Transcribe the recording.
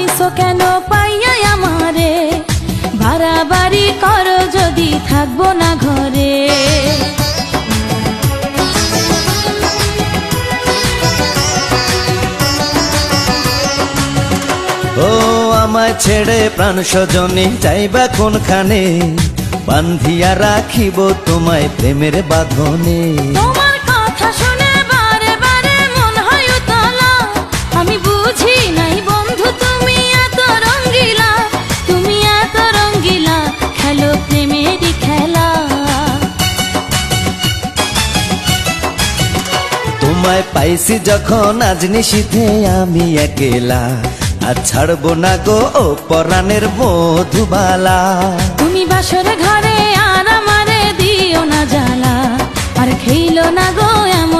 আইসো কেন পাইয়া আমারে, বাড়াবাড়ি করো যদি থাকবো না ঘরে। ও আমায় ছেড়ে প্রাণ স্বজনে যাইবা কোনখানে, বান্ধিয়া রাখিব তোমায় প্রেমের বাঁধনে। তোমার কথা শুনে বারে বারে মন হয় উতলা, আমি বুঝি নাই বন্ধু তুমি এত রঙ্গিলা, তুমি এত রঙ্গিলা, খেলো প্রেমেরই খেলা। তোমায় পাইছি যখন আজ নিশীথে আমি একেলা, আর ছাড়বো না গো ও পরাণের মধুবালা। তুমি বাসর ঘরে আর আমারে দিও না জ্বালা, আর খেইলো না গো এমন